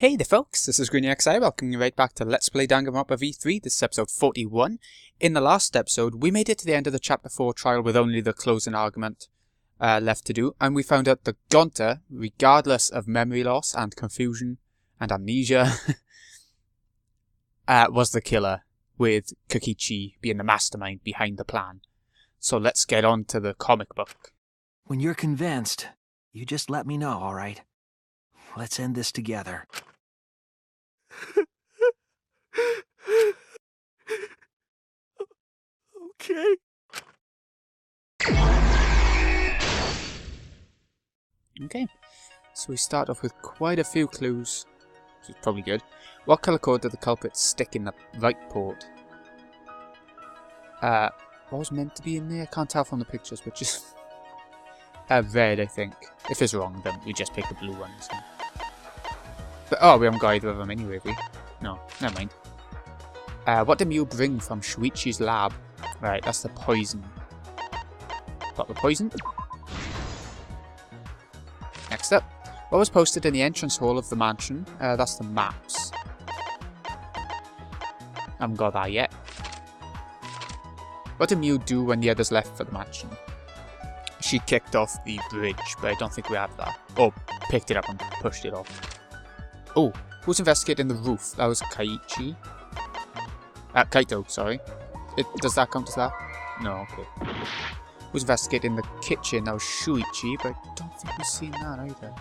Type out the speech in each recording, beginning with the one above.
Hey there folks, this is GreenXI, welcoming you right back to Let's Play Danganronpa V3, this is episode 41. In the last episode, we made it to the end of the Chapter 4 trial with only the closing argument left to do, and we found out that Gonta, regardless of memory loss and confusion and amnesia, was the killer, with Kokichi being the mastermind behind the plan. So let's get on to the comic book. When you're convinced, you just let me know, alright? Let's end this together. Okay. Okay, so we start off with quite a few clues, which is probably good. What colour code did the culprit stick in the right port? What was meant to be in there? I can't tell from the pictures, but just red, I think. If it's wrong, then we just pick the blue ones. But, oh, we haven't got either of them anyway, have we? No, never mind. What did Mew bring from Shuichi's lab? Right, that's the poison. Got the poison. Next up, what was posted in the entrance hall of the mansion? That's the maps. Haven't got that yet. What did Mew do when the others left for the mansion? She kicked off the bridge, but I don't think we have that. Or picked it up and pushed it off. Oh, who's investigating the roof? That was Kaito, sorry. Does that count as that? No, okay. Who's investigating the kitchen? That was Shuichi, but I don't think we've seen that either.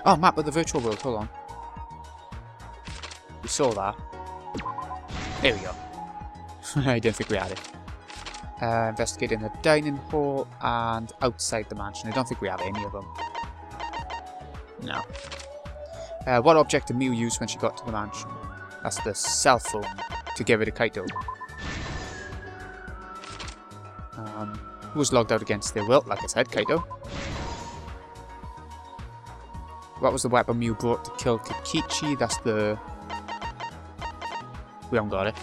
Oh, map of the virtual world, hold on. We saw that. There we go. I didn't think we had it. Investigating the dining hall and outside the mansion. I don't think we have any of them. No. What object did Mew use when she got to the mansion? That's the cell phone to give it to Kaito. Who was logged out against their will? Like I said, Kaito. What was the weapon Mew brought to kill Kokichi? That's the... We haven't got it.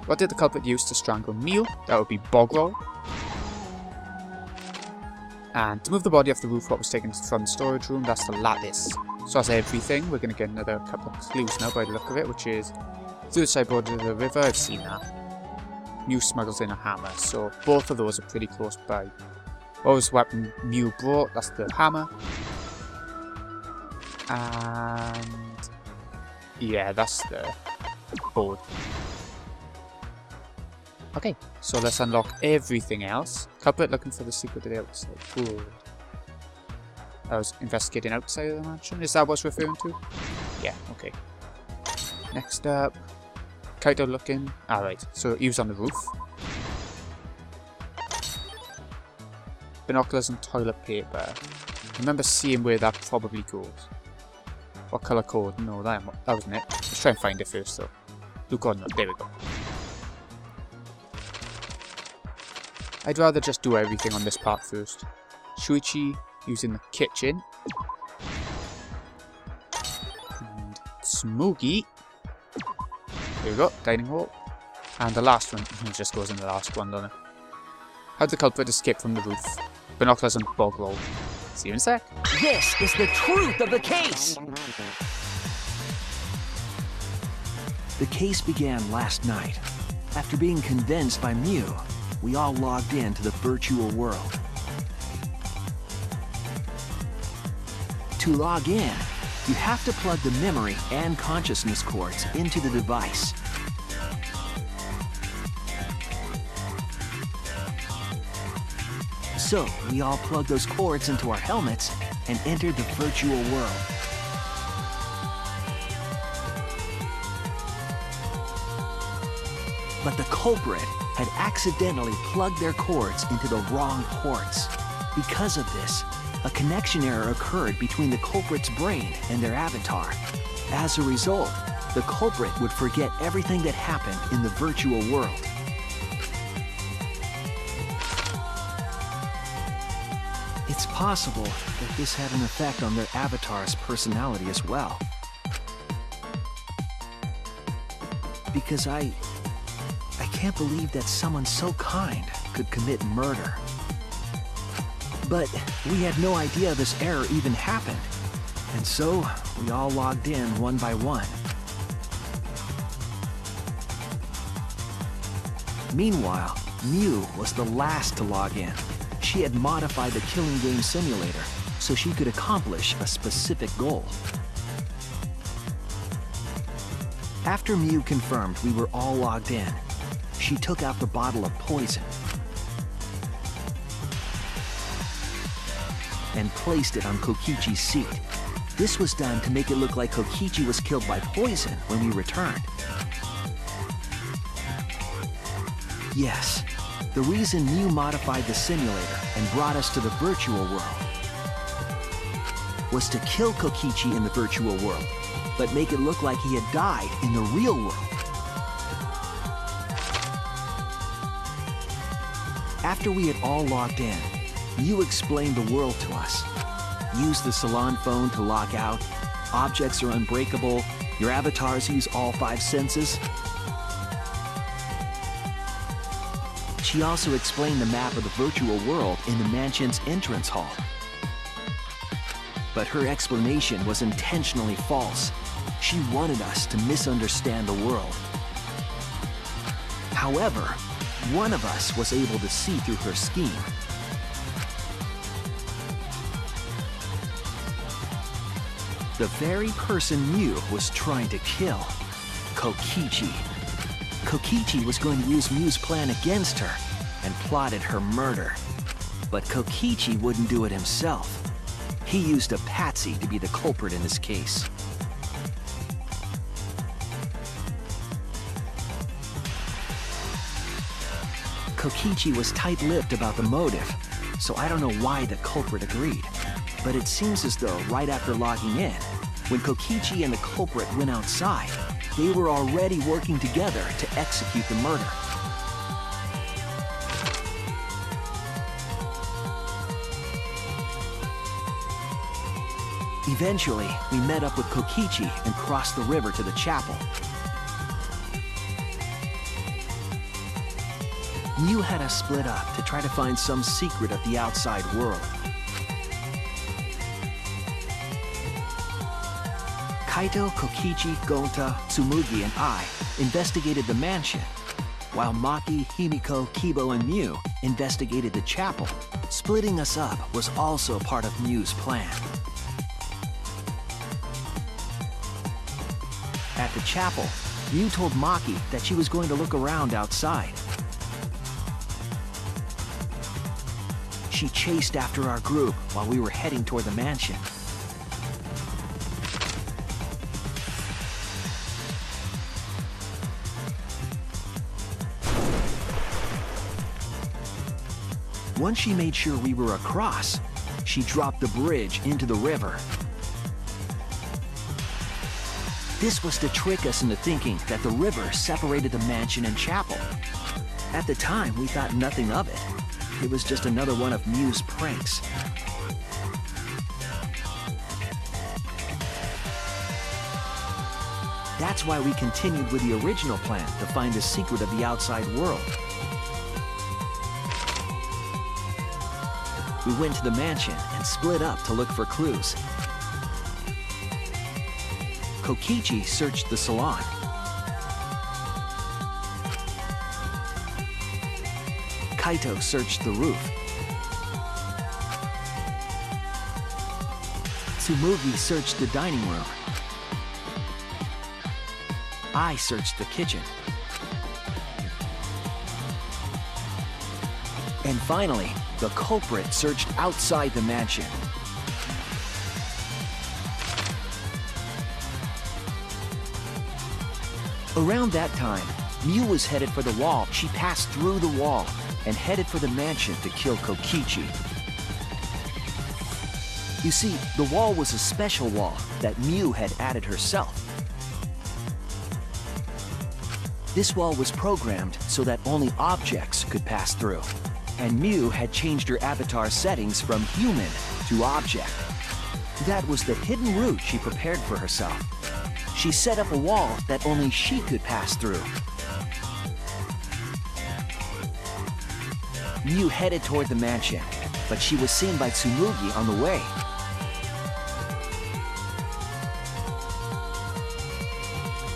What did the culprit use to strangle Mew? That would be Bogrol. And to move the body off the roof, what was taken from the storage room? That's the lattice. So that's everything. We're going to get another couple of clues now by the look of it, which is through the side border of the river. I've seen that. Mew smuggles in a hammer, so both of those are pretty close by. What was the weapon Mew brought? That's the hammer. And yeah, that's the board. Okay, so let's unlock everything else. Culprit looking for the secret of the outside. Good. I was investigating outside of the mansion. Is that what it's referring to? Yeah, okay. Next up, Kaito looking. Alright, so he was on the roof. Binoculars and toilet paper. I remember seeing where that probably goes. What colour code? No, that wasn't it. Let's try and find it first though. Blue code, no, there we go. I'd rather just do everything on this part first. Shuichi using the kitchen. And Smoogie. There we go, dining hall. And the last one, it just goes in the last one, doesn't it? How did the culprit escape from the roof? Binoculars and bog roll. See you in a sec. This is the truth of the case! The case began last night. After being convinced by Mew, we all logged in to the virtual world. To log in, you have to plug the memory and consciousness cords into the device. So, we all plugged those cords into our helmets and entered the virtual world. But the culprit had accidentally plugged their cords into the wrong ports. Because of this, a connection error occurred between the culprit's brain and their avatar. As a result, the culprit would forget everything that happened in the virtual world. It's possible that this had an effect on their avatar's personality as well. Because I can't believe that someone so kind could commit murder. But we had no idea this error even happened. And so, we all logged in one by one. Meanwhile, Mew was the last to log in. She had modified the killing game simulator so she could accomplish a specific goal. After Mew confirmed we were all logged in, she took out the bottle of poison and placed it on Kokichi's seat. This was done to make it look like Kokichi was killed by poison when we returned. Yes, the reason Mew modified the simulator and brought us to the virtual world was to kill Kokichi in the virtual world, but make it look like he had died in the real world. After we had all logged in, Mew explained the world to us. Use the salon phone to log out. Objects are unbreakable. Your avatars use all 5 senses. She also explained the map of the virtual world in the mansion's entrance hall. But her explanation was intentionally false. She wanted us to misunderstand the world. However, one of us was able to see through her scheme. The very person Mew was trying to kill, Kokichi. Kokichi was going to use Mew's plan against her and plotted her murder. But Kokichi wouldn't do it himself. He used a patsy to be the culprit in this case. Kokichi was tight-lipped about the motive, so I don't know why the culprit agreed. But it seems as though right after logging in, when Kokichi and the culprit went outside, they were already working together to execute the murder. Eventually, we met up with Kokichi and crossed the river to the chapel. Mew had us split up to try to find some secret of the outside world. Kaito, Kokichi, Gonta, Tsumugi, and I investigated the mansion, while Maki, Himiko, Kibo, and Mew investigated the chapel. Splitting us up was also part of Mew's plan. At the chapel, Mew told Maki that she was going to look around outside. She chased after our group while we were heading toward the mansion. Once she made sure we were across, she dropped the bridge into the river. This was to trick us into thinking that the river separated the mansion and chapel. At the time, we thought nothing of it. It was just another one of Mew's pranks. That's why we continued with the original plan to find the secret of the outside world. We went to the mansion and split up to look for clues. Kokichi searched the salon. Kaito searched the roof. Tsumugi searched the dining room. I searched the kitchen. And finally, the culprit searched outside the mansion. Around that time, Mew was headed for the wall. She passed through the wall and headed for the mansion to kill Kokichi. You see, the wall was a special wall that Mew had added herself. This wall was programmed so that only objects could pass through, and Mew had changed her avatar settings from human to object. That was the hidden route she prepared for herself. She set up a wall that only she could pass through. Mew headed toward the mansion, but she was seen by Tsumugi on the way.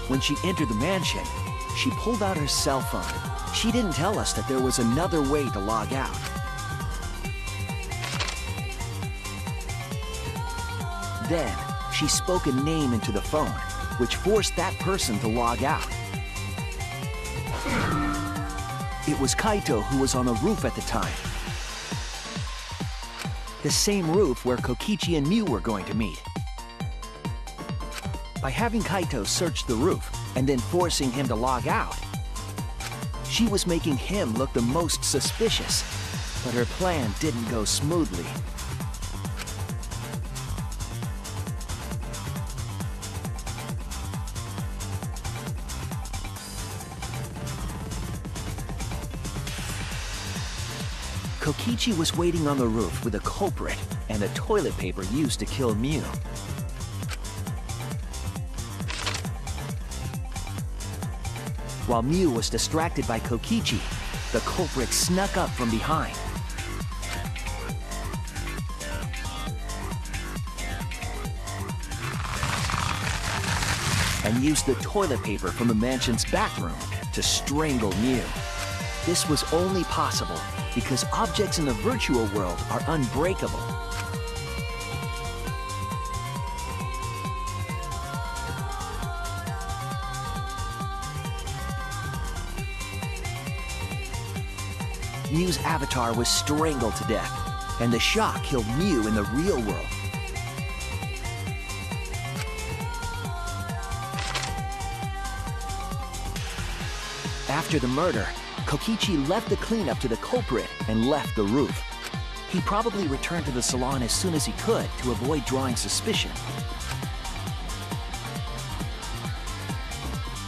When she entered the mansion, she pulled out her cell phone. She didn't tell us that there was another way to log out. Then, she spoke a name into the phone, which forced that person to log out. It was Kaito who was on the roof at the time. The same roof where Kokichi and Mew were going to meet. By having Kaito search the roof and then forcing him to log out, she was making him look the most suspicious, but her plan didn't go smoothly. Kokichi was waiting on the roof with a culprit and the toilet paper used to kill Mew. While Mew was distracted by Kokichi, the culprit snuck up from behind. And used the toilet paper from the mansion's bathroom to strangle Mew. This was only possible because objects in the virtual world are unbreakable. Mew's avatar was strangled to death, and the shock killed Mew in the real world. After the murder, Kokichi left the cleanup to the culprit and left the roof. He probably returned to the salon as soon as he could to avoid drawing suspicion.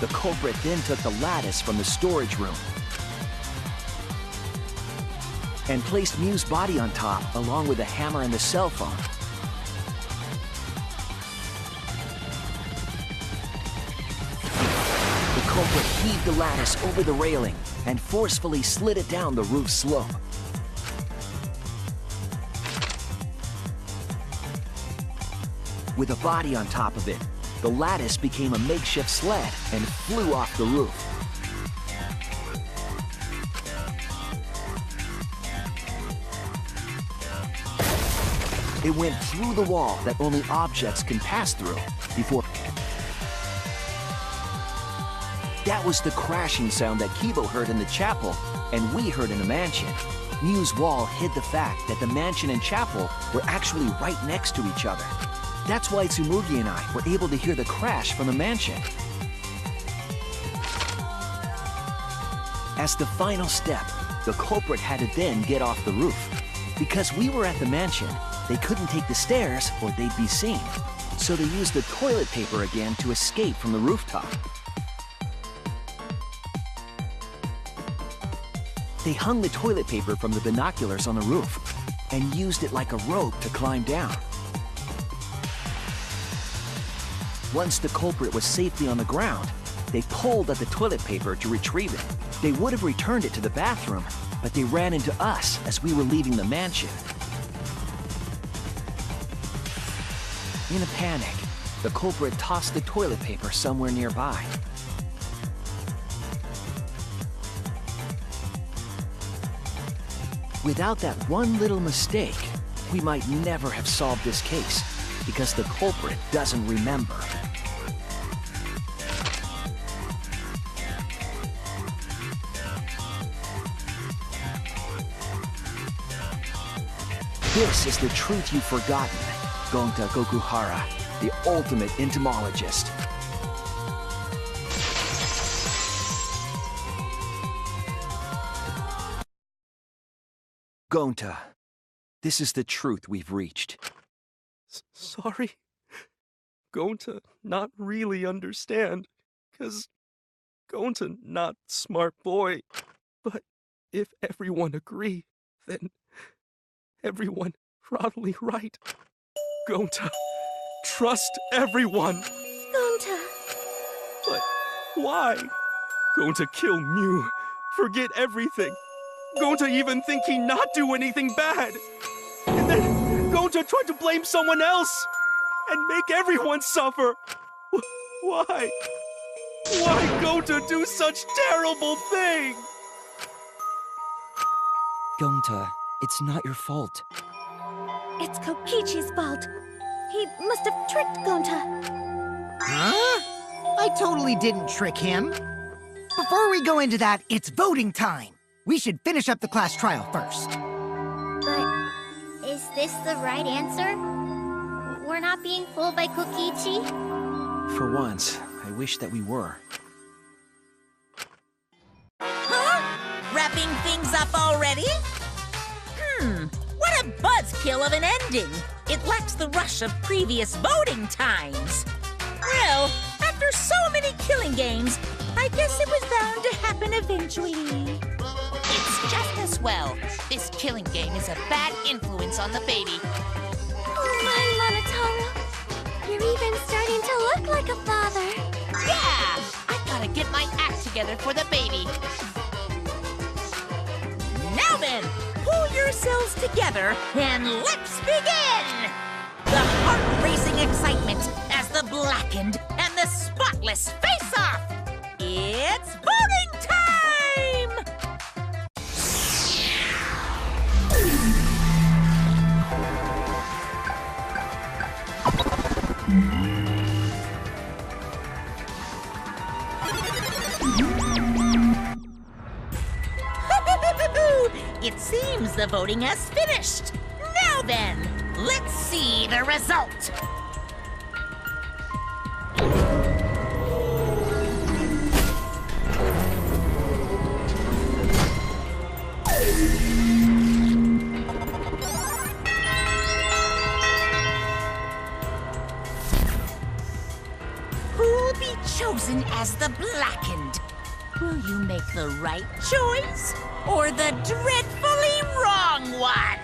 The culprit then took the lattice from the storage room and placed Mew's body on top along with the hammer and the cell phone. The culprit heaved the lattice over the railing and forcefully slid it down the roof slope. With a body on top of it, the lattice became a makeshift sled and flew off the roof. It went through the wall that only objects can pass through before... That was the crashing sound that Kibo heard in the chapel and we heard in the mansion. Mew's wall hid the fact that the mansion and chapel were actually right next to each other. That's why Tsumugi and I were able to hear the crash from the mansion. As the final step, the culprit had to then get off the roof. Because we were at the mansion, they couldn't take the stairs or they'd be seen. So they used the toilet paper again to escape from the rooftop. They hung the toilet paper from the binoculars on the roof and used it like a rope to climb down. Once the culprit was safely on the ground, they pulled at the toilet paper to retrieve it. They would have returned it to the bathroom, but they ran into us as we were leaving the mansion. In a panic, the culprit tossed the toilet paper somewhere nearby. Without that one little mistake, we might never have solved this case, because the culprit doesn't remember. This is the truth you've forgotten, Gonta Gokuhara, the ultimate entomologist. Gonta, this is the truth we've reached. Sorry. Gonta not really understand, 'cause Gonta not smart boy. But if everyone agree, then everyone probably right. Gonta, trust everyone. Gonta. But why? Gonta kill Mew, forget everything. Gonta even think he not do anything bad. And then Gonta tried to blame someone else and make everyone suffer. Why? Why Gonta do such terrible things? Gonta, it's not your fault. It's Kokichi's fault. He must have tricked Gonta. Huh? I totally didn't trick him. Before we go into that, it's voting time. We should finish up the class trial first. But is this the right answer? We're not being fooled by Kokichi? For once, I wish that we were. Huh? Wrapping things up already? What a buzzkill of an ending! It lacks the rush of previous voting times. Well, after so many killing games, I guess it was bound to happen eventually. It's just as well. This killing game is a bad influence on the baby. Oh my, Monotaro. You're even starting to look like a father. Yeah! I've gotta get my act together for the baby. Now then, pull yourselves together and let's begin! The heart-racing excitement as the blackened and the spotless face-off! It's voting time! It seems the voting has finished. Now then, let's see the result. Who'll be chosen as the blackened? Will you make the right choice or the dreadfully wrong one?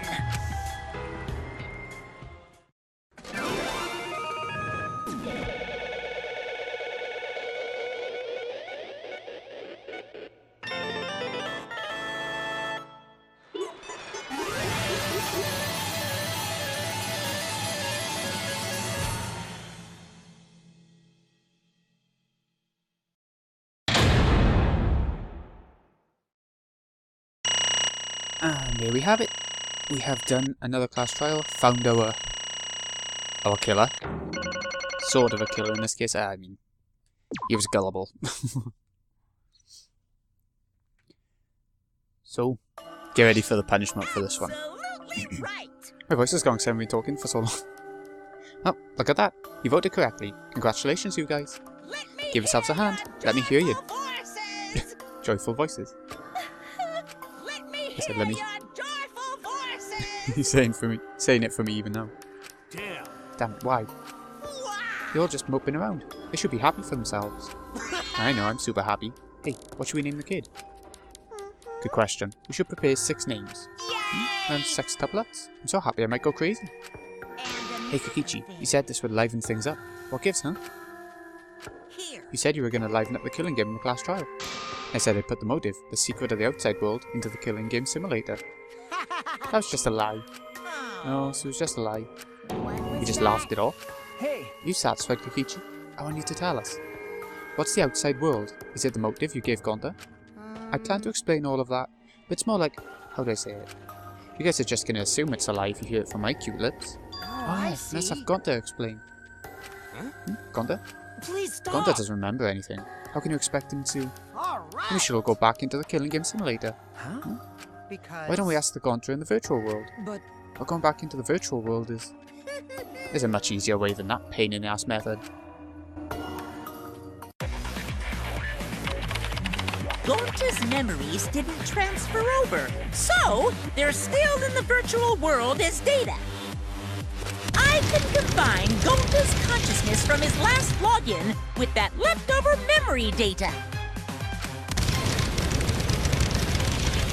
And there we have it. We have done another class trial, found our killer. Sort of a killer in this case. I mean, he was gullible. So, get ready for the punishment for this one. Absolutely right. My voice is going so I've been talking for so long. Oh, look at that. You voted correctly. Congratulations, you guys. Give yourselves a hand. Let me hear you. Voices. Joyful voices. Let me said, hear let me- your joyful voices. He's saying it for me even now. Damn. Damn it, why? Wow. You're all just moping around. They should be happy for themselves. I know, I'm super happy. Hey, what should we name the kid? Good question. We should prepare 6 names. And 6 couplets. I'm so happy I might go crazy. Hey Kokichi, you said this would liven things up. What gives, huh? Here. You said you were going to liven up the killing game in the class trial. I said I'd put the motive, the secret of the outside world, into the killing game simulator. That was just a lie. No, so it was just a lie. You just laughed it off. Hey, You satisfied, Kokichi? I want you to tell us. What's the outside world? Is it the motive you gave Gonta? I plan to explain all of that, but it's more like, how do I say it? You guys are just going to assume it's a lie if you hear it from my cute lips. I see. Let's have Gonta explain. Gonta? Please stop. Gonta doesn't remember anything. How can you expect him to? All We right. should all go back into the killing game simulator. huh? Because. Why don't we ask the Gonta in the virtual world? But Well, going back into the virtual world is... There's a much easier way than that pain-in-the-ass method. Gonta's memories didn't transfer over, so they're still in the virtual world as data. I can combine Gonta's consciousness from his last login with that leftover memory data.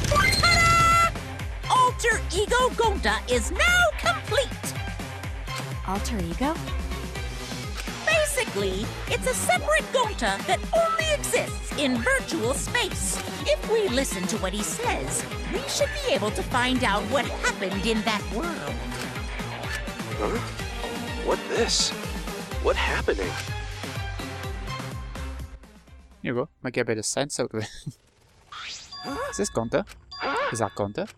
Ta-da! Alter Ego Gonta is now complete. Alter ego? Basically, it's a separate Gonta that only exists in virtual space. If we listen to what he says, we should be able to find out what happened in that world. Huh? What this? What happening? Here you go. Might get a bit of sense out of it. Is this Gonta? Is that Gonta?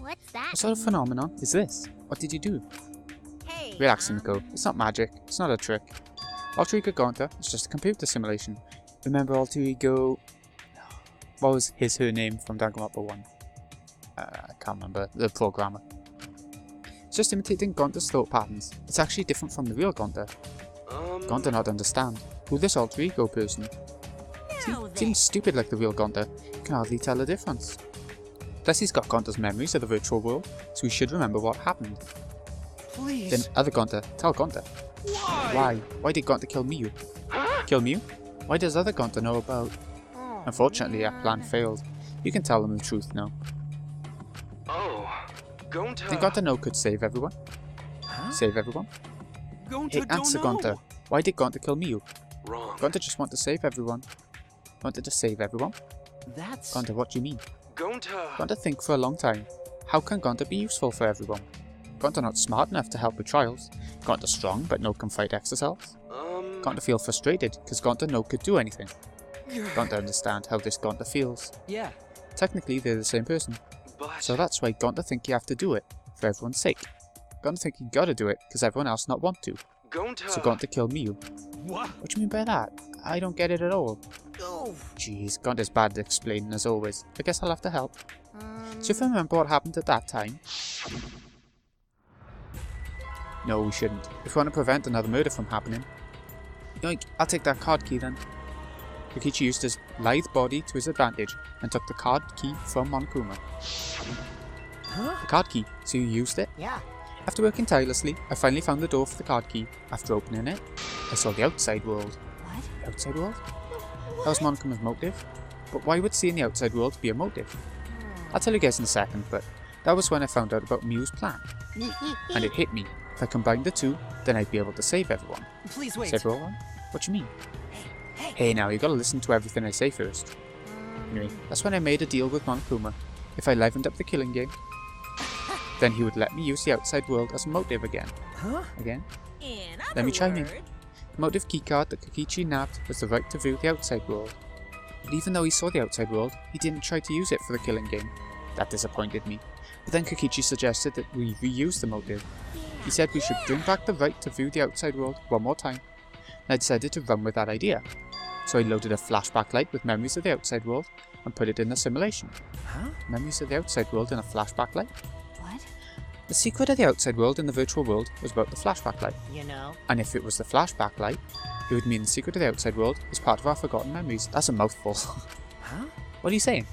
What's that? What sort of phenomenon is this? What did you do? Hey, Relax, Nico. It's not magic. It's not a trick. Alter Ego Gonta is just a computer simulation. Remember Alter Ego... What was her name from Danganronpa 1? I can't remember. The programmer. It's just imitating Gonta's thought patterns. It's actually different from the real Gonta. Gonta not understand. Who this Alter Ego person? See, it seems stupid like the real Gonta. You can hardly tell the difference. Plus he's got Gonta's memories of the virtual world, so he should remember what happened. Please. Then other Gonta, tell Gonta. Why? Why did Gonta kill Miu? Kill Miu? Why does other Gonta know about... Unfortunately, our plan failed. You can tell them the truth now. Oh, Gonta. Then Gonta no could save everyone? Save everyone? Gonta Hey, don't answer know. Gonta. Why did Gonta kill Miu? Wrong. Gonta just want to save everyone. Wanted to save everyone? That's... Gonta, what do you mean? Gonta. Gonta think for a long time. How can Gonta be useful for everyone? Gonta not smart enough to help with trials. Gonta strong, but no can fight exercise. Gonta feel frustrated, because Gonta no could do anything. Gonta understand how this Gonta feels. Yeah. Technically, they're the same person. But So that's why Gonta think you have to do it, for everyone's sake. Gonta think you gotta do it, because everyone else not want to. Gonta. So Gonta kill Miu. What? What do you mean by that? I don't get it at all. Oh, Jeez, Gonta's bad at explaining as always. I guess I'll have to help. So if I remember what happened at that time... No, we shouldn't. If we want to prevent another murder from happening... Yoink, I'll take that card key then. Kokichi used his lithe body to his advantage and took the card key from Monokuma. The card key, so you used it? yeah. After working tirelessly, I finally found the door for the card key. After opening it, I saw the outside world. What? The outside world? That was Monokuma's motive. But why would seeing the outside world be a motive? I'll tell you guys in a second, but that was when I found out about Miu's plan. And it hit me. If I combined the two, then I'd be able to save everyone. Please wait. Save everyone? What do you mean? Hey now, you gotta listen to everything I say first. Anyway, that's when I made a deal with Monokuma. If I livened up the killing game, then he would let me use the outside world as a motive again. Huh? Again? In Let me chime in. other words, The motive keycard that Kokichi nabbed was the right to view the outside world. But even though he saw the outside world, he didn't try to use it for the killing game. That disappointed me. But then Kokichi suggested that we reuse the motive. He said we should bring back the right to view the outside world one more time. And I decided to run with that idea. So I loaded a flashback light with memories of the outside world and put it in the simulation. Huh? Memories of the outside world in a flashback light? What? The secret of the outside world in the virtual world was about the flashback light. You know. And if it was the flashback light, it would mean the secret of the outside world is part of our forgotten memories. That's a mouthful. Huh? What are you saying?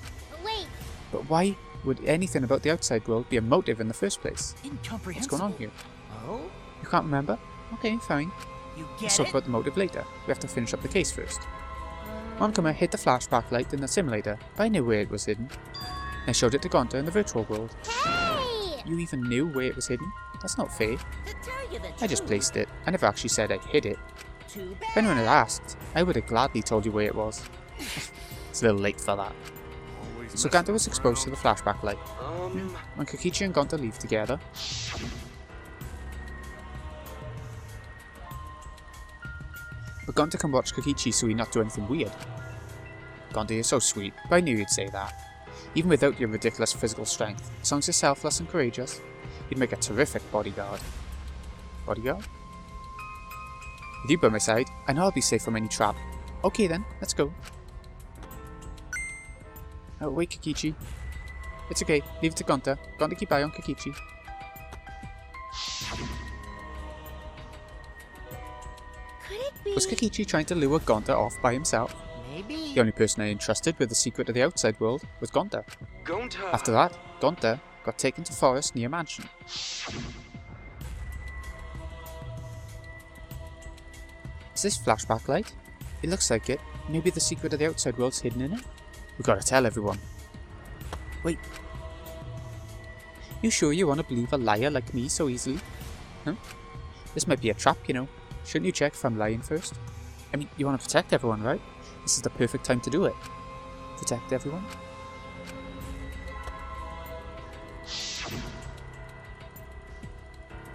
Wait, But why would anything about the outside world be a motive in the first place? What's Incomprehensible. going on here? Oh? You can't remember? Okay, fine. You Let's get talk it? about the motive later. We have to finish up the case first. Monokuma hid the flashback light in the simulator, but I knew where it was hidden. I showed it to Gonta in the virtual world. hey! You even knew where it was hidden? That's not fair. to tell you the I just truth, placed it. I never actually said I hid it. too If anyone had asked, I would have gladly told you where it was. It's a little late for that. So Gonta was exposed to the flashback light. When Kokichi and Gonta leave together, but Gonta can watch Kokichi so he not do anything weird. Gonta, you're so sweet, but I knew you'd say that. Even without your ridiculous physical strength, as long as you're selfless and courageous, you'd make a terrific bodyguard. Bodyguard? With you by my side, I know I'll be safe from any trap. Okay then, let's go. Oh, wait, Kokichi. It's okay, leave it to Gonta. Gonta keep eye on Kokichi. Could it be? Was Kokichi trying to lure Gonta off by himself? Maybe. The only person I entrusted with the secret of the outside world was Gonta. Gonta. After that, Gonta got taken to forest near mansion. Is this flashback light? It looks like it. Maybe the secret of the outside world's hidden in it? We gotta tell everyone. Wait. You sure you want to believe a liar like me so easily? Huh? This might be a trap, you know. Shouldn't you check if I'm lying first? I mean, you want to protect everyone, right? This is the perfect time to do it. Protect everyone?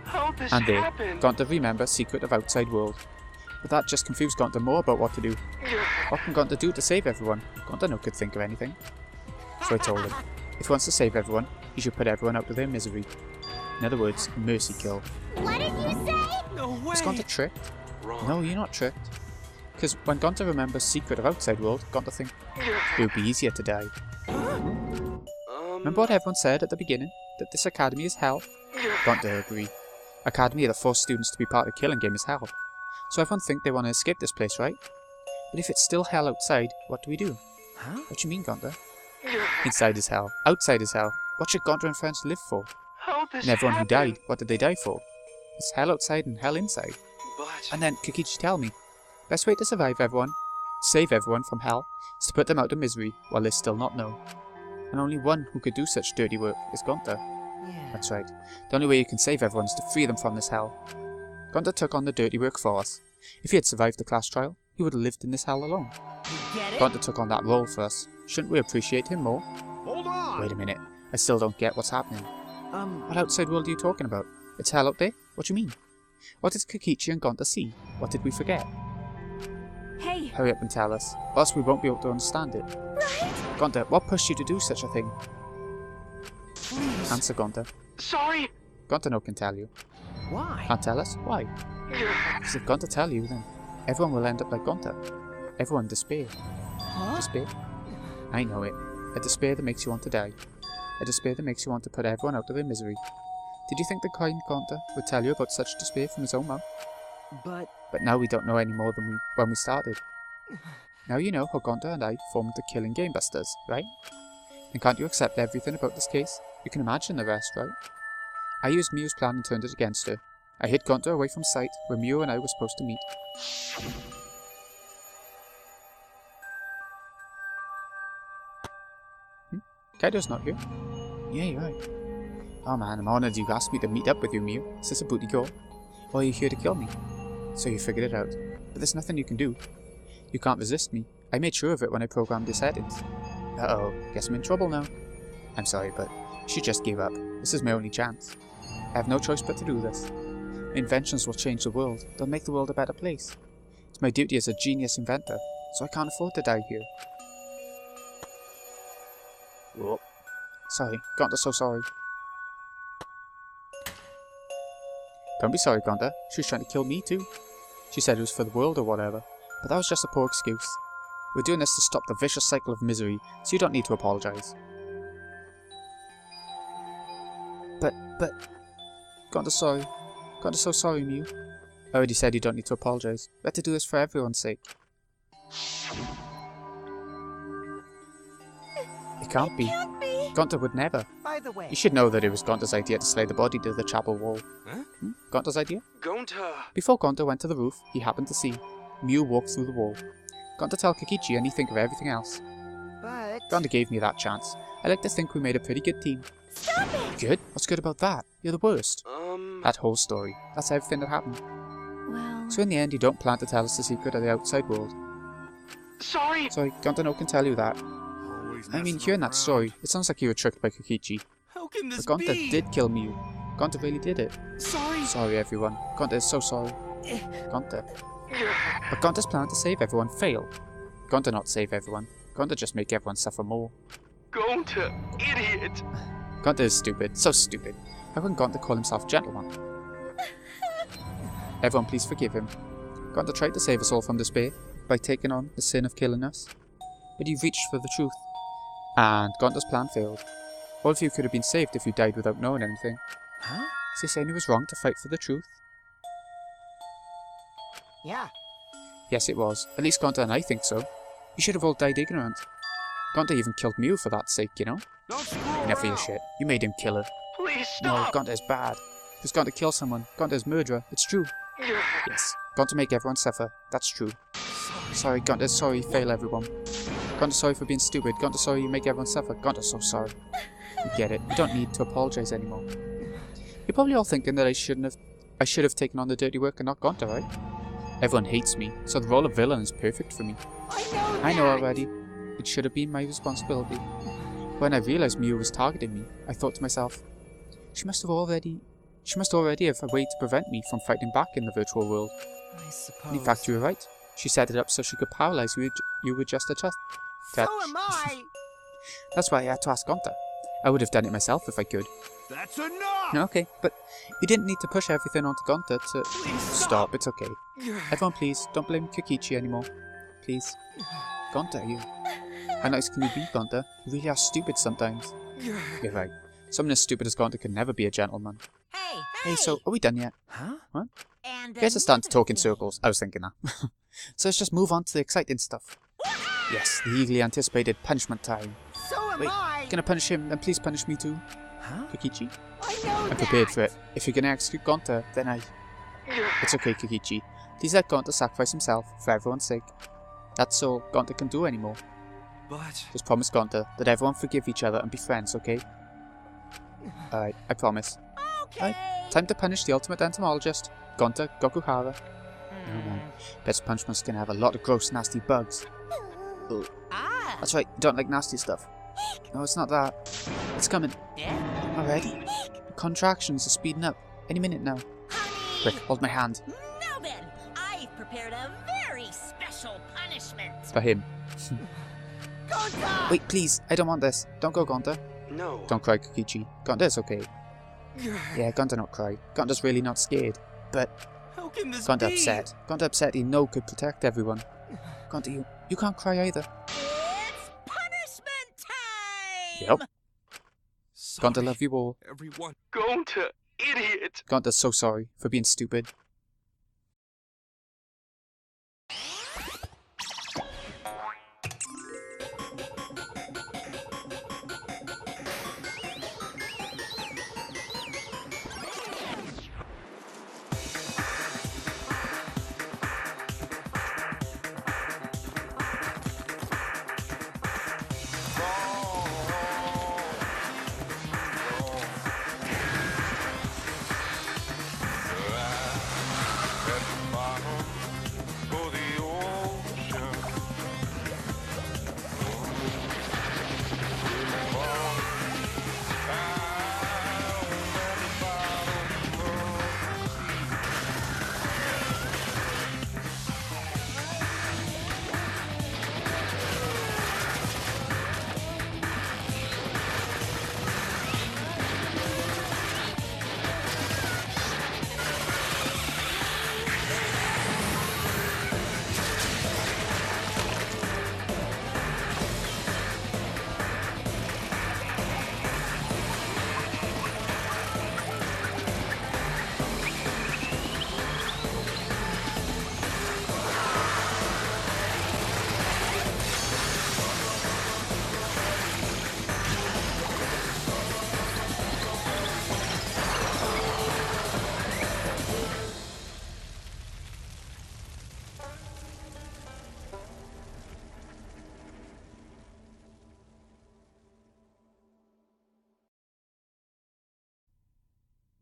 How this And there, happened? Gonta remember secret of outside world. But that just confused Gonta more about what to do. What can Gonta do to save everyone? Gonta no could think of anything. So I told him, if he wants to save everyone, he should put everyone out of their misery. In other words, mercy kill. What did you say? No way. Is Gonta tricked? Wrong. No, you're not tricked. Because when Gonta remembers secret of outside world, Gonta thinks it would be easier to die. Remember what everyone said at the beginning? That this academy is hell? Gonta agree. Academy that force students to be part of the killing game is hell. So everyone think they want to escape this place, right? But if it's still hell outside, what do we do? Huh? What do you mean, Gonta? Inside is hell. Outside is hell. What should Gonta and friends live for? How this And everyone who happened? died, what did they die for? It's hell outside and hell inside. But And then, Kokichi, tell me, best way to survive everyone, save everyone from hell, is to put them out of misery while they still not know. And only one who could do such dirty work is Gonta. Yeah. That's right. The only way you can save everyone is to free them from this hell. Gonta took on the dirty work for us. If he had survived the class trial, he would have lived in this hell alone. You get it? Gonta took on that role for us. Shouldn't we appreciate him more? hold on. Wait a minute. I still don't get what's happening. What outside world are you talking about? It's hell out there? What do you mean? What did Kokichi and Gonta see? What did we forget? Hey, Hurry up and tell us, or else we won't be able to understand it. Gonta, what pushed you to do such a thing? Please. Answer, Gonta. Sorry. Gonta no can tell you. Why? Can't tell us? Why? Because if Gonta tell you, then everyone will end up like Gonta. Everyone despair. Huh? Despair? I know it. A despair that makes you want to die. A despair that makes you want to put everyone out of their misery. Did you think the kind Gonta would tell you about such despair from his own mouth? But But now we don't know any more than when we started. Now you know how Gonta and I formed the Killing Game Busters, right? And can't you accept everything about this case? You can imagine the rest, right? I used Miu's plan and turned it against her. I hid Gonta away from sight where Miu and I were supposed to meet. Kaido's not here. Yeah, you're right. Oh man, I'm honored you asked me to meet up with you, Miu. Is this a booty call? Or are you here to kill me? So you figured it out. But there's nothing you can do. You can't resist me. I made sure of it when I programmed your settings. Uh-oh, guess I'm in trouble now. I'm sorry, but she just gave up. This is my only chance. I have no choice but to do this. My inventions will change the world. They'll make the world a better place. It's my duty as a genius inventor, so I can't afford to die here. Whoa. Sorry, Gonta's so sorry. Don't be sorry, Gonta. She was trying to kill me too. She said it was for the world or whatever, but that was just a poor excuse. We're doing this to stop the vicious cycle of misery, so you don't need to apologize. But... Gonta's sorry. Gonta's so sorry, Miu. I already said you don't need to apologize. We have to do this for everyone's sake. It can't be. Gonta would never. By the way, You should know that it was Gonta's idea to slay the body to the chapel wall. Huh? Gonta's idea? Gonta. Before Gonta went to the roof, he happened to see Miu walk through the wall. Gonta tell Kokichi and he think of everything else. but Gonta gave me that chance. I like to think we made a pretty good team. Stop it! Good? What's good about that? You're the worst. Um. That whole story. That's everything that happened. Well, So in the end, you don't plan to tell us the secret of the outside world. Sorry. Sorry, Gonta no can tell you that. I mean, hearing that story, it sounds like you were tricked by Kokichi. How can But this Gonta be? did kill Miu. Gonta really did it. Sorry. Sorry, everyone. Gonta is so sorry. Gonta. But Gonta's plan to save everyone failed. Gonta not save everyone. Gonta just make everyone suffer more. Gonta. Idiot. Gonta is stupid. So stupid. How can Gonta call himself gentleman? Everyone please forgive him. Gonta tried to save us all from despair by taking on the sin of killing us. But he reached for the truth. And Gonta's plan failed. All of you could have been saved if you died without knowing anything. Huh? Is he saying he was wrong to fight for the truth? yeah, Yes, it was. At least Gonta and I think so. You should have all died ignorant. Gonta even killed Miu for that sake, you know? Don't screw Enough of your around. shit. You made him kill her. Please No, stop. Gonta is bad. He's Gonta kill someone. Gonta is murderer. It's true. Yes. Gonta make everyone suffer. That's true. Sorry, Gonta. Sorry, fail everyone. Gonta sorry for being stupid. Gonta sorry you make everyone suffer. Gonta so sorry. You get it. You don't need to apologize anymore. You're probably all thinking that I should have taken on the dirty work and not Gonta, right? Everyone hates me, so the role of villain is perfect for me. I know already. It should have been my responsibility. When I realized Miu was targeting me, I thought to myself, she must already have a way to prevent me from fighting back in the virtual world. I suppose. In fact, you were right. She set it up so she could paralyze you with just a touch. So am I! That's why I had to ask Gonta. I would have done it myself if I could. That's enough! Okay, but you didn't need to push everything onto Gonta to... Please Stop, it's okay. Everyone please, don't blame Kokichi anymore. Please. Gonta, you... How nice can you be, Gonta? You really are stupid sometimes. You're right. Someone as stupid as Gonta could never be a gentleman. Hey, Hey, so, are we done yet? Huh? What? And You guys are starting to talk in another thing. circles. I was thinking that. So let's just move on to the exciting stuff. Yes, the eagerly anticipated punishment time. So am Wait, I! gonna punish him, then please punish me too. Huh? Kokichi? I know I'm prepared for it. If you're gonna execute Gonta, then I... It's okay, Kokichi. Please let Gonta sacrifice himself for everyone's sake. That's all Gonta can do anymore. But... Just promise Gonta that everyone forgive each other and be friends, okay? Alright, I promise. Okay. Time to punish the ultimate entomologist, Gonta Gokuhara. Oh man, best punishment's gonna have a lot of gross, nasty bugs. Ugh. Ah, That's right, you don't like nasty stuff. No, it's not that. It's coming. yeah. Already? The contractions are speeding up. Any minute now. Quick, hold my hand. Now then, I've prepared a very special punishment. For him. Gonta! Wait, please, I don't want this. Don't go, Gonta. No. Don't cry, Kokichi. Gonta's okay. Yeah, Gonta not cry. Gonta's really not scared. But How can this Gonta be? upset. Gonta upset he know could protect everyone. Gonta, you can't cry either. It's punishment time! Yep. Sorry, Gonta love you all. everyone. Gonta, idiot. Gonta's so sorry for being stupid.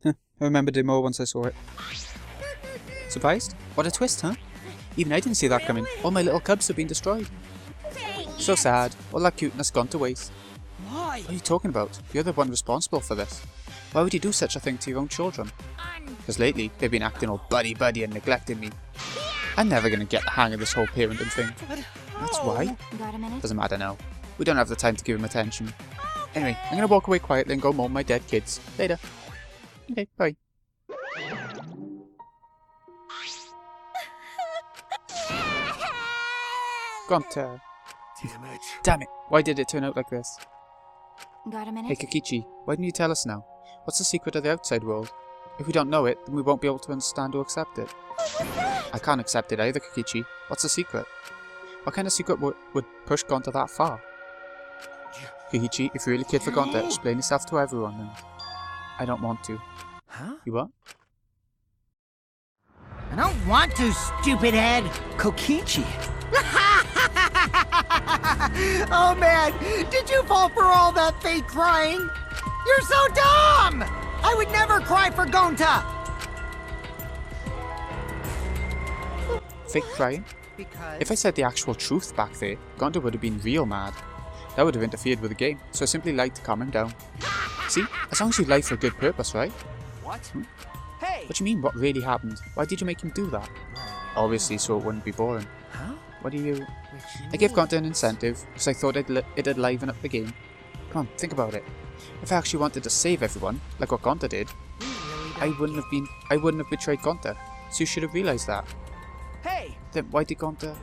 I remembered it more once I saw it. Surprised? What a twist, huh? Even I didn't see that coming. All my little cubs have been destroyed. So sad. All that cuteness gone to waste. Why? What are you talking about? You're the one responsible for this. Why would you do such a thing to your own children? Because lately, they've been acting all buddy-buddy and neglecting me. I'm never going to get the hang of this whole parenting thing. That's why. Got a minute? Doesn't matter now. We don't have the time to give him attention. Anyway, I'm going to walk away quietly and go mourn my dead kids. Later. Okay, bye. Gonta. Damn it. Damn it. Why did it turn out like this? Got a minute? Hey Kokichi, why didn't you tell us now? What's the secret of the outside world? If we don't know it, then we won't be able to understand or accept it. I can't accept it either, Kokichi. What's the secret? What kind of secret would push Gonta that far? Kokichi, if you really cared for Gonta, explain yourself to everyone and... I don't want to. Huh? You what? I don't want to, stupid head! Kokichi! Oh man, did you fall for all that fake crying? You're so dumb! I would never cry for Gonta! Fake crying? Because... If I said the actual truth back there, Gonta would have been real mad. That would have interfered with the game, so I simply lied to calm him down. See? As long as you lie for a good purpose, right? What? Hmm? Hey! What do you mean, what really happened? Why did you make him do that? Obviously, so it wouldn't be boring. Huh? What do you... Which I gave means- Gonta an incentive, because I thought it'd liven up the game. Come on, think about it. If I actually wanted to save everyone, like what Gonta did, We really I don't wouldn't have betrayed Gonta. So you should have realised that. Hey! Then why did Gonta...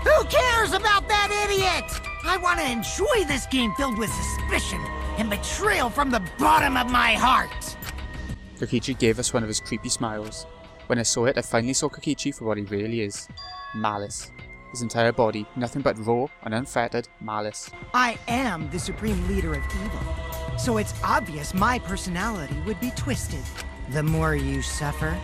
Who cares about that idiot? I want to enjoy this game filled with suspicion and betrayal from the bottom of my heart. Kokichi gave us one of his creepy smiles. When I saw it, I finally saw Kokichi for what he really is. Malice. His entire body, nothing but raw and unfettered malice. I am the supreme leader of evil, so it's obvious my personality would be twisted. The more you suffer,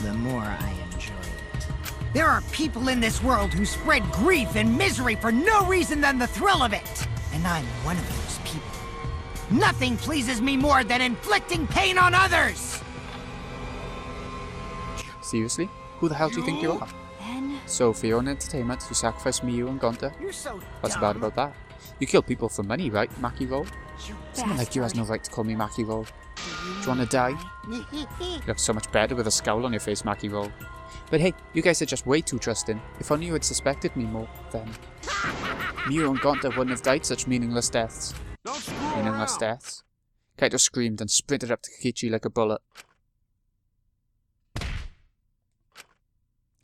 the more I enjoy it. There are people in this world who spread grief and misery for no reason than the thrill of it, and I'm one of those people. Nothing pleases me more than inflicting pain on others! Seriously? Who the hell do you think you are? Then So, for your own entertainment, you sacrificed Miyu and Gonta? You're so What's dumb. bad about that? You kill people for money, right, Maki Roll? you Someone like you has no bastard. right to call me Maki Roll. Do you wanna die? You look so much better with a scowl on your face, Maki Roll. But hey, you guys are just way too trusting. If only you had suspected me more, then... Miyu and Gonta wouldn't have died such meaningless deaths. Meaningless deaths? Kaito screamed and sprinted up to Kokichi like a bullet.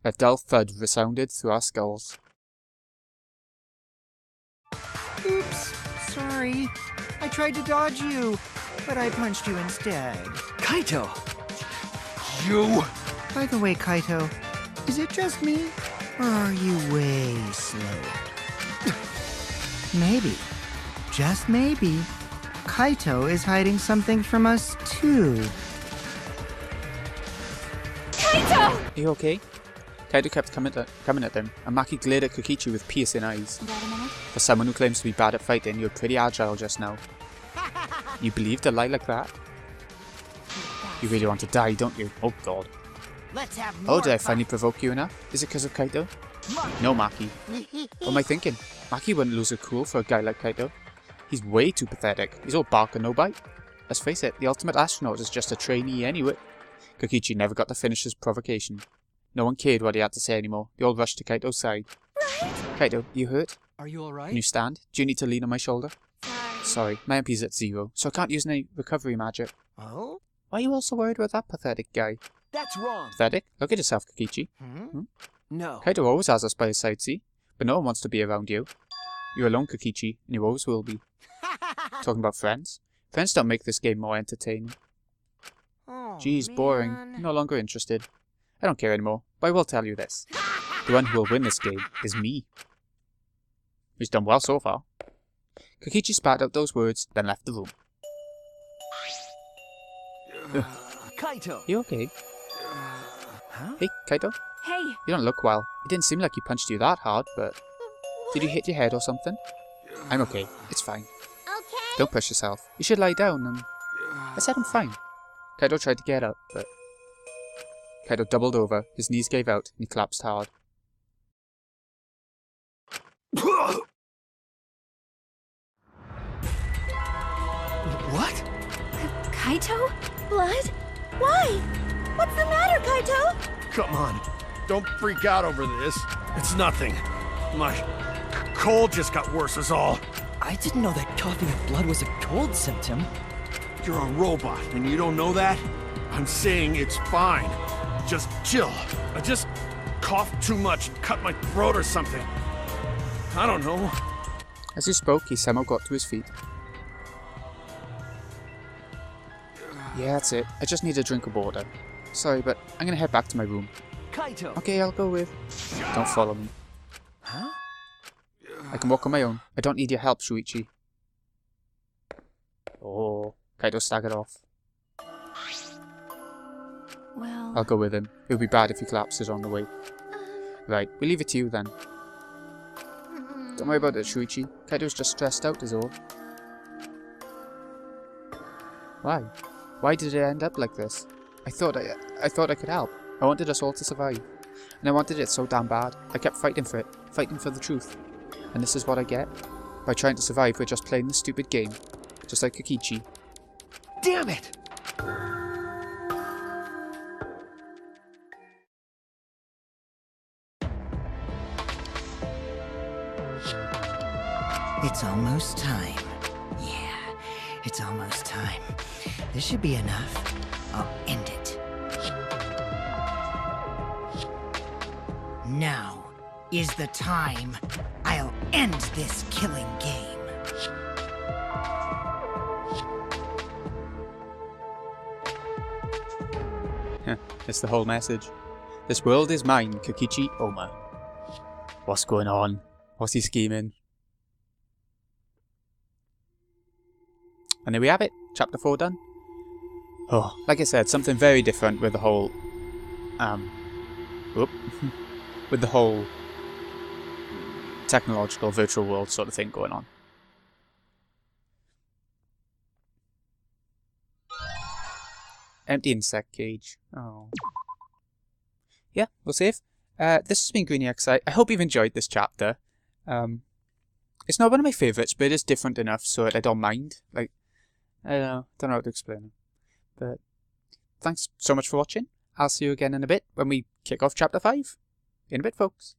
A dull thud resounded through our skulls. Oops, sorry. I tried to dodge you, but I punched you instead. Kaito! You! By the way, Kaito, is it just me, or are you way slow? Maybe, just maybe, Kaito is hiding something from us too. Are you okay? Kaito kept coming at them, and Maki glared at Kokichi with piercing eyes. Wait a minute. For someone who claims to be bad at fighting, you're pretty agile just now. You believed a lie like that? You really want to die, don't you? Oh god. Let's have more Oh, did I fun. finally provoke you enough? Is it because of Kaito? No, Maki. What am I thinking? Maki wouldn't lose her cool for a guy like Kaito. He's way too pathetic. He's all bark and no bite. Let's face it, the ultimate astronaut is just a trainee anyway. Kokichi never got to finish his provocation. No one cared what he had to say anymore. They all rushed to Kaito's side. Kaito, you hurt? Are you Can alright? you stand? Do you need to lean on my shoulder? Sorry, my MP's at 0, so I can't use any recovery magic. Oh? Why are you all so worried about that pathetic guy? That's wrong! Pathetic? Look at yourself, Kokichi. No. Kaito always has us by his side, see? But no one wants to be around you. You're alone, Kokichi, and you always will be. Talking about friends? Friends don't make this game more entertaining. Oh, Jeez, boring. man. No longer interested. I don't care anymore, but I will tell you this. The one who will win this game is me. He's done well so far. Kokichi spat out those words, then left the room. Kaito! You okay? Huh? Hey, Kaito? Hey, You don't look well. It didn't seem like he punched you that hard, but... Did you hit your head or something? I'm okay. It's fine. Okay. Don't push yourself. You should lie down and... I said I'm fine. Kaito tried to get up, but... Kaito doubled over, his knees gave out, and he collapsed hard. What? Kaito? Blood? Why? What's the matter, Kaito? Come on. Don't freak out over this. It's nothing. My cold just got worse is all. I didn't know that coughing up blood was a cold symptom. You're a robot and you don't know that? I'm saying it's fine. Just chill. I just coughed too much and cut my throat or something. I don't know. As he spoke, he somehow got to his feet. Yeah, that's it. I just need a drink of water. Sorry, but I'm gonna head back to my room. Kaito! Okay, I'll go with... Don't follow me. Huh? I can walk on my own. I don't need your help, Shuichi. Oh, Kaito staggered off. Well, I'll go with him. It would be bad if he collapses on the way. Right, we'll leave it to you then. Don't worry about it, Shuichi. Kaito's just stressed out is all. Why? Why did it end up like this? I thought I could help. I wanted us all to survive. And I wanted it so damn bad. I kept fighting for it. Fighting for the truth. And this is what I get? By trying to survive, we're just playing this stupid game. Just like Kokichi. Damn it! It's almost time. Yeah, it's almost time. This should be enough. I'll end it. Now is the time. I'll end this killing game. That's the whole message. This world is mine, Kokichi Oma. What's going on? What's he scheming? And there we have it. Chapter 4 done. Oh, like I said, something very different with the whole... with the whole technological virtual world sort of thing going on. Empty insect cage. Oh. Yeah, we'll save. This has been Greeny X. I hope you've enjoyed this chapter. It's not one of my favourites, but it is different enough so that I don't mind. Like, I don't know how to explain it. But thanks so much for watching. I'll see you again in a bit when we kick off chapter 5. In a bit, folks.